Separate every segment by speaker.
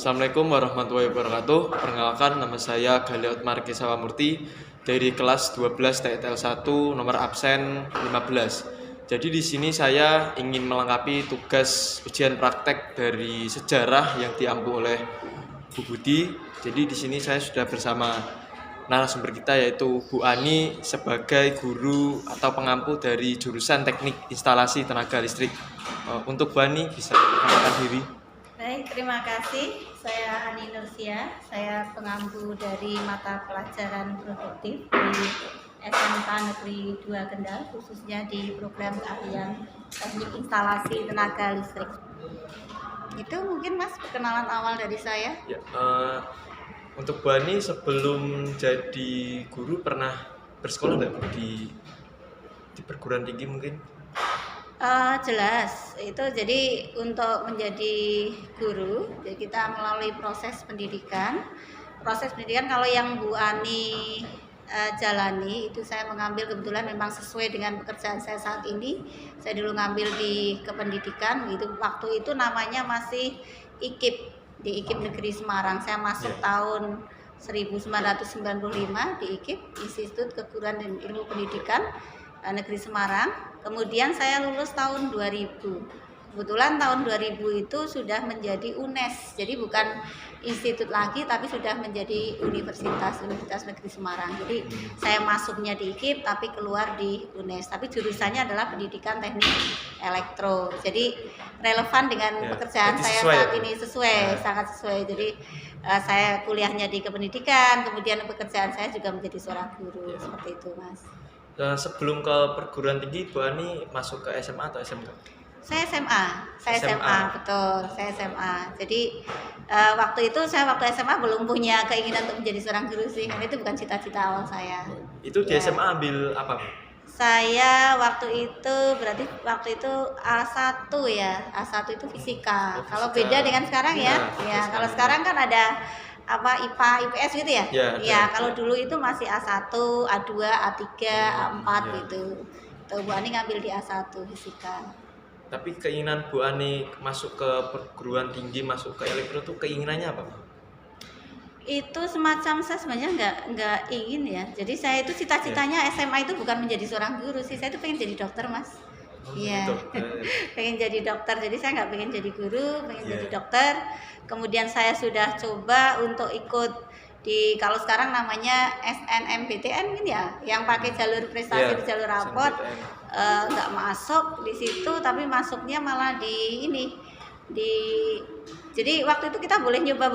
Speaker 1: Assalamualaikum warahmatullahi wabarakatuh. Perkenalkan, nama saya Galiot Marki Sawamurti dari kelas 12 TTL 1 nomor absen 15. Jadi di sini saya ingin melengkapi tugas ujian praktek dari sejarah yang diampu oleh Bu Budi. Jadi di sini saya sudah bersama narasumber kita yaitu Bu Ani sebagai guru atau pengampu dari jurusan Teknik Instalasi Tenaga Listrik. Untuk Bu Ani bisa memperkenalkan diri.
Speaker 2: Baik, terima kasih. Saya Ani Nursia, saya pengampu dari mata pelajaran produktif di SMK Negeri 2 Kendal, khususnya di program keahlian Teknik Instalasi Tenaga Listrik. Itu mungkin Mas perkenalan awal dari saya.
Speaker 1: Ya, untuk Bu Ani sebelum jadi guru pernah bersekolah nggak di perguruan tinggi mungkin?
Speaker 2: Jelas, itu jadi untuk menjadi guru, jadi kita melalui proses pendidikan. Proses pendidikan kalau yang Bu Ani jalani itu saya mengambil kebetulan memang sesuai dengan pekerjaan saya saat ini. Saya dulu ngambil di kependidikan, itu waktu itu namanya masih IKIP di IKIP Negeri Semarang. Saya masuk tahun 1995 di IKIP, Institut Keguruan dan Ilmu Pendidikan Negeri Semarang. Kemudian saya lulus tahun 2000. Kebetulan tahun 2000 itu sudah menjadi UNES. Jadi bukan institut lagi tapi sudah menjadi Universitas Negeri Semarang. Jadi saya masuknya di IKIP tapi keluar di UNES. Tapi jurusannya adalah Pendidikan Teknik Elektro. Jadi relevan dengan pekerjaan saya saat ini, sangat sesuai. Jadi saya kuliahnya di kependidikan, kemudian pekerjaan saya juga menjadi seorang guru, seperti itu, Mas.
Speaker 1: Sebelum ke perguruan tinggi, Bu Ani masuk ke SMA atau SMK?
Speaker 2: Saya SMA, betul, saya SMA. Jadi waktu SMA belum punya keinginan untuk menjadi seorang guru sih, karena itu bukan cita-cita awal saya.
Speaker 1: Itu di SMA ambil apa?
Speaker 2: Saya waktu itu A1 ya, A1 itu fisika. Kalau beda dengan sekarang ya, kalau sekarang kan ada IPA, IPS gitu ya? Ya, kalau dulu itu masih A1, A2, A3, A4 gitu. Tuh Bu Ani ngambil di A1 fisika.
Speaker 1: Tapi keinginan Bu Ani masuk ke perguruan tinggi, masuk ke elektro tuh keinginannya apa?
Speaker 2: Itu semacam saya sebenarnya nggak ingin ya. Jadi saya itu cita-citanya SMA itu bukan menjadi seorang guru sih. Saya itu pengen jadi dokter, Mas. Iya, pengen jadi dokter. Jadi saya nggak pengen jadi guru, pengen jadi dokter. Kemudian saya sudah coba untuk ikut di kalau sekarang namanya SNMPTN kan ya, yang pakai jalur prestasi di jalur rapot, nggak masuk di situ, tapi masuknya malah di jadi waktu itu kita boleh nyoba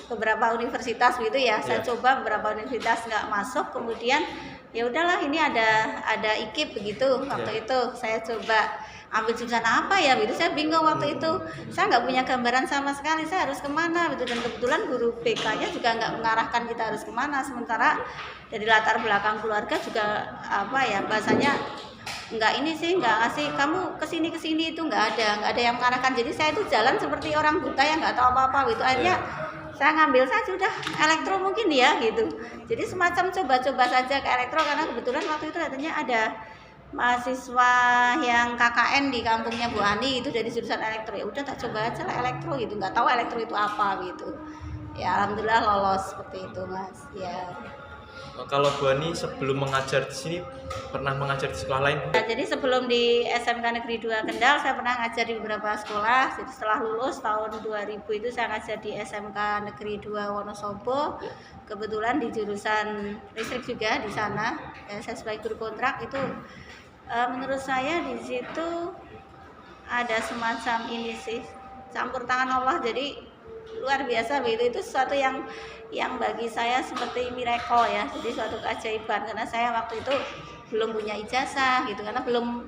Speaker 2: beberapa universitas gitu ya. Saya coba beberapa universitas nggak masuk, kemudian ya udahlah ini ada IKIP begitu. Waktu itu saya coba ambil jurusan apa ya gitu, saya bingung waktu itu, saya nggak punya gambaran sama sekali saya harus kemana gitu, dan kebetulan guru BK-nya juga nggak mengarahkan kita harus kemana, sementara dari latar belakang keluarga juga bahasanya nggak ngasih kamu kesini itu nggak ada yang mengarahkan. Jadi saya itu jalan seperti orang buta yang nggak tahu apa-apa gitu. Akhirnya saya ngambil saja udah elektro mungkin ya gitu. Jadi semacam coba-coba saja ke elektro, karena kebetulan waktu itu katanya ada mahasiswa yang KKN di kampungnya Bu Ani itu dari jurusan elektro. Ya udah tak coba aja lah elektro gitu, nggak tahu elektro itu apa gitu. Ya alhamdulillah lolos seperti itu, Mas. Ya.
Speaker 1: Kalau Bu Ani sebelum mengajar di sini pernah mengajar di sekolah lain?
Speaker 2: Ya, jadi sebelum di SMK Negeri 2 Kendal saya pernah ngajar di beberapa sekolah. Jadi setelah lulus tahun 2000 itu saya ngajar di SMK Negeri 2 Wonosobo. Kebetulan di jurusan listrik juga di sana. Ya, saya sebagai guru kontrak itu menurut saya di situ ada semacam ini sih, campur tangan Allah. Jadi luar biasa begitu, itu sesuatu yang bagi saya seperti miracle ya, jadi suatu keajaiban, karena saya waktu itu belum punya ijazah gitu, karena belum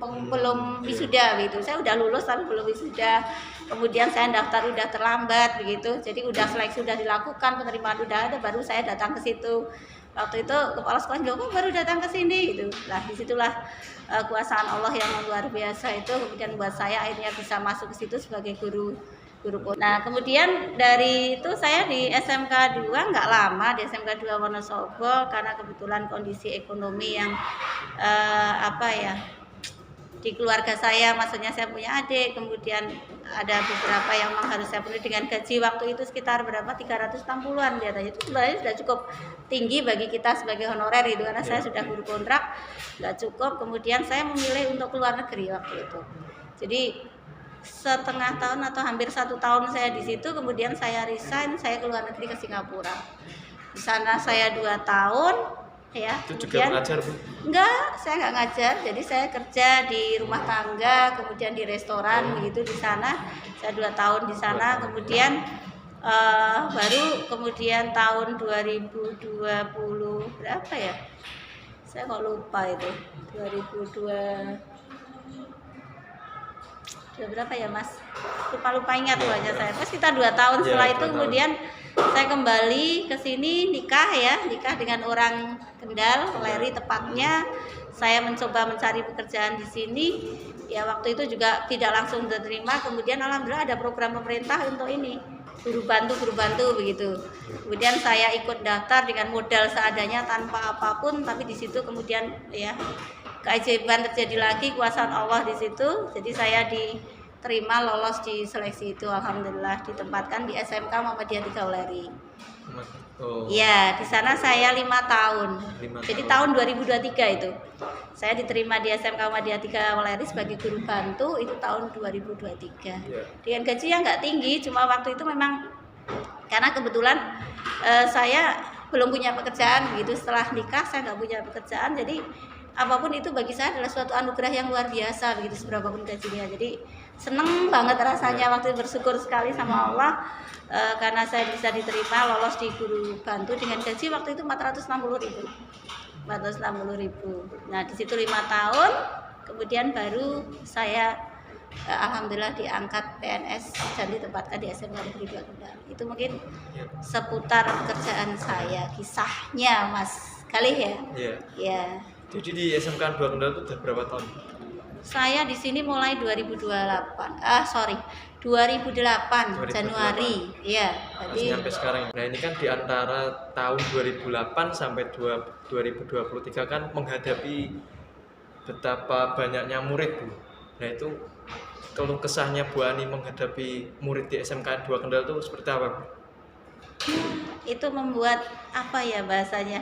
Speaker 2: wisuda gitu. Saya udah lulus tapi belum wisuda. Kemudian saya daftar udah terlambat begitu, jadi udah seleksi sudah dilakukan, penerimaan udah ada, baru saya datang ke situ. Waktu itu kepala sekolah bilang, kok baru datang ke sini gitu. Nah disitulah kuasaan Allah yang luar biasa itu kemudian buat saya akhirnya bisa masuk ke situ sebagai guru. Nah kemudian dari itu saya di SMK 2 nggak lama, di SMK 2 Wonosobo, karena kebetulan kondisi ekonomi yang di keluarga saya, maksudnya saya punya adik, kemudian ada beberapa yang memang harus saya penuhi dengan gaji waktu itu sekitar berapa 360-an dia tanya. Itu sebenarnya sudah cukup tinggi bagi kita sebagai honorer itu, karena saya sudah guru kontrak, nggak cukup. Kemudian saya memilih untuk keluar negeri waktu itu. Jadi setengah tahun atau hampir 1 tahun saya di situ, kemudian saya resign, saya keluar negeri ke Singapura. Di sana saya 2 tahun ya.
Speaker 1: Itu juga mengajar, Bu?
Speaker 2: Enggak, saya nggak ngajar. Jadi saya kerja di rumah tangga, kemudian di restoran begitu di sana. Saya 2 tahun di sana, kemudian baru kemudian tahun 2020 berapa ya? Saya kok lupa itu. 2002 berapa ya Mas? Lupa ingat wajah saya. Terus kita 2 tahun setelah itu kemudian saya kembali ke sini nikah dengan orang Kendal, Weleri tepatnya. Saya mencoba mencari pekerjaan di sini. Ya waktu itu juga tidak langsung diterima. Kemudian alhamdulillah ada program pemerintah untuk ini, guru bantu begitu. Kemudian saya ikut daftar dengan modal seadanya tanpa apapun, tapi di situ kemudian ya keajaiban terjadi lagi, kuasaan Allah di situ. Jadi saya diterima, lolos di seleksi itu, alhamdulillah ditempatkan di SMK Muhammadiyah 3 Weleri. Ya, di sana saya 5 tahun. Jadi tahun 2023 itu saya diterima di SMK Muhammadiyah 3 Weleri sebagai guru bantu, itu tahun 2023. Dengan gaji yang nggak tinggi, cuma waktu itu memang karena kebetulan saya belum punya pekerjaan gitu. Setelah nikah saya nggak punya pekerjaan, jadi apapun itu bagi saya adalah suatu anugerah yang luar biasa begitu, seberapapun gajinya. Jadi seneng banget rasanya waktu itu, bersyukur sekali sama Allah karena saya bisa diterima, lolos di guru bantu dengan gaji waktu itu 460.000. Nah di situ 5 tahun, kemudian baru saya alhamdulillah diangkat PNS dan ditempatkan di SMK Negeri 2 Kendal. Itu mungkin seputar pekerjaan saya, kisahnya Mas Galih ya. Ya.
Speaker 1: Jadi di SMK 2 Kendal itu udah berapa tahun?
Speaker 2: Saya di sini mulai 2008 Januari. Iya,
Speaker 1: jadi sampai sekarang. Nah, ini kan di antara tahun 2008 sampai 2023 kan menghadapi betapa banyaknya murid, Bu. Nah, itu keluh kesahnya Bu Ani menghadapi murid di SMK 2 Kendal itu seperti apa, Bu?
Speaker 2: Itu membuat apa ya bahasanya,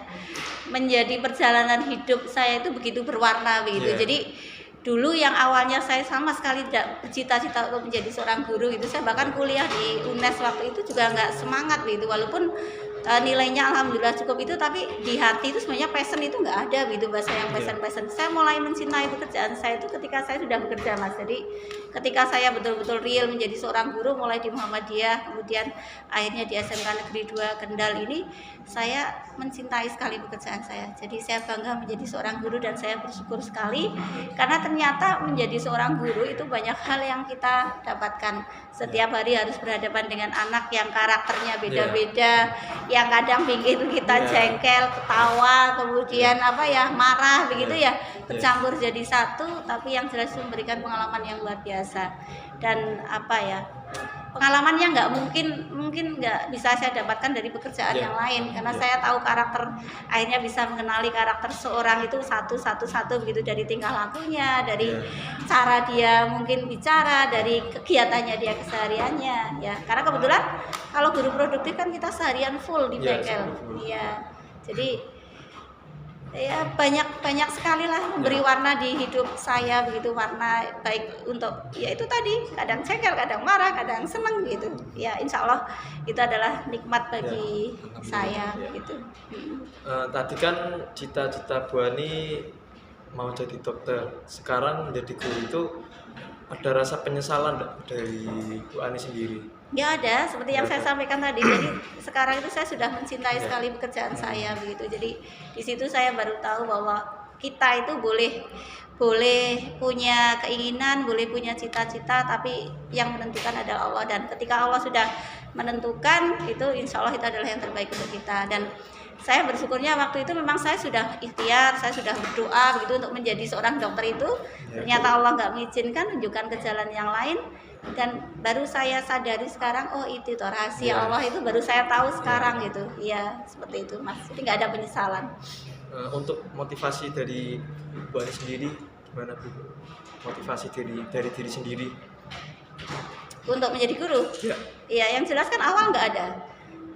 Speaker 2: menjadi perjalanan hidup saya itu begitu berwarna begitu. Jadi dulu yang awalnya saya sama sekali tidak bercita-cita untuk menjadi seorang guru gitu, saya bahkan kuliah di UNES waktu itu juga nggak semangat gitu, walaupun nilainya alhamdulillah cukup itu, tapi di hati itu sebenarnya passion itu nggak ada gitu, bahasa yang passion. Saya mulai mencintai pekerjaan saya itu ketika saya sudah bekerja Mas. Jadi ketika saya betul-betul real menjadi seorang guru, mulai di Muhammadiyah, kemudian akhirnya di SMK Negeri 2 Kendal ini, saya mencintai sekali pekerjaan saya. Jadi saya bangga menjadi seorang guru dan saya bersyukur sekali karena ternyata menjadi seorang guru itu banyak hal yang kita dapatkan. Setiap hari harus berhadapan dengan anak yang karakternya beda-beda, yang kadang bikin kita jengkel, ketawa, kemudian marah begitu ya, bercampur jadi satu, tapi yang jelas memberikan pengalaman yang luar biasa. Dan pengalamannya nggak mungkin nggak bisa saya dapatkan dari pekerjaan yang lain, karena saya tahu karakter, akhirnya bisa mengenali karakter seorang itu satu begitu, dari tingkah lakunya, dari cara dia mungkin bicara, dari kegiatannya dia kesehariannya ya. Karena kebetulan kalau guru produktif kan kita seharian full di bengkel jadi ya banyak sekali lah memberi warna di hidup saya begitu, warna baik untuk ya itu tadi, kadang cengkel, kadang marah, kadang seneng gitu ya. Insya Allah itu adalah nikmat bagi saya gitu.
Speaker 1: Tadi kan cita-cita Bu Ani mau jadi dokter, sekarang menjadi guru, itu ada rasa penyesalan dari Bu Ani sendiri?
Speaker 2: Ya ada, seperti yang saya sampaikan tadi. Jadi sekarang itu saya sudah mencintai sekali pekerjaan saya begitu. Jadi di situ saya baru tahu bahwa kita itu boleh punya keinginan, boleh punya cita-cita, tapi yang menentukan adalah Allah. Dan ketika Allah sudah menentukan, itu insya Allah itu adalah yang terbaik untuk kita. Dan saya bersyukurnya waktu itu memang saya sudah ikhtiar, saya sudah berdoa begitu untuk menjadi seorang dokter itu. Ternyata Allah nggak mengizinkan, tunjukkan ke jalan yang lain. Dan baru saya sadari sekarang, oh itu toh rahasia Allah, itu baru saya tahu sekarang gitu. Iya, seperti itu Mas. Jadi nggak ada penyesalan.
Speaker 1: Untuk motivasi dari Bu Ani sendiri gimana Bu? Motivasi dari diri sendiri.
Speaker 2: Untuk menjadi guru?
Speaker 1: Ya.
Speaker 2: Iya, yang jelas kan awal nggak ada.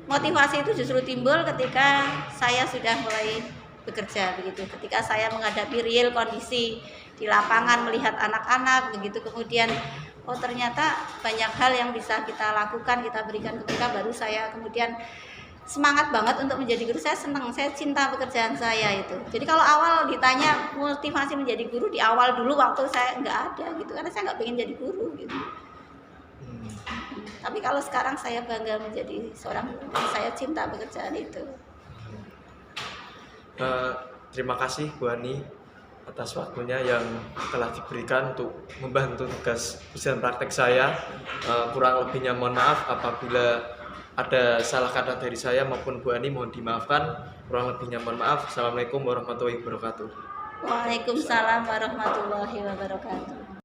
Speaker 2: Motivasi itu justru timbul ketika saya sudah mulai bekerja begitu. Ketika saya menghadapi real kondisi di lapangan, melihat anak-anak begitu, kemudian oh ternyata banyak hal yang bisa kita lakukan, kita berikan ke mereka, baru saya kemudian semangat banget untuk menjadi guru. Saya senang, saya cinta pekerjaan saya itu. Jadi kalau awal ditanya motivasi menjadi guru, di awal dulu waktu saya nggak ada gitu, karena saya nggak pengen jadi guru gitu. Tapi kalau sekarang saya bangga menjadi seorang guru, saya cinta pekerjaan itu.
Speaker 1: Terima kasih Bu Ani atas waktunya yang telah diberikan untuk membantu tugas ujian praktek saya. Kurang lebihnya mohon maaf apabila ada salah kata dari saya maupun Bu Ani, mohon dimaafkan. Kurang lebihnya mohon maaf. Assalamualaikum warahmatullahi wabarakatuh.
Speaker 2: Waalaikumsalam warahmatullahi wabarakatuh.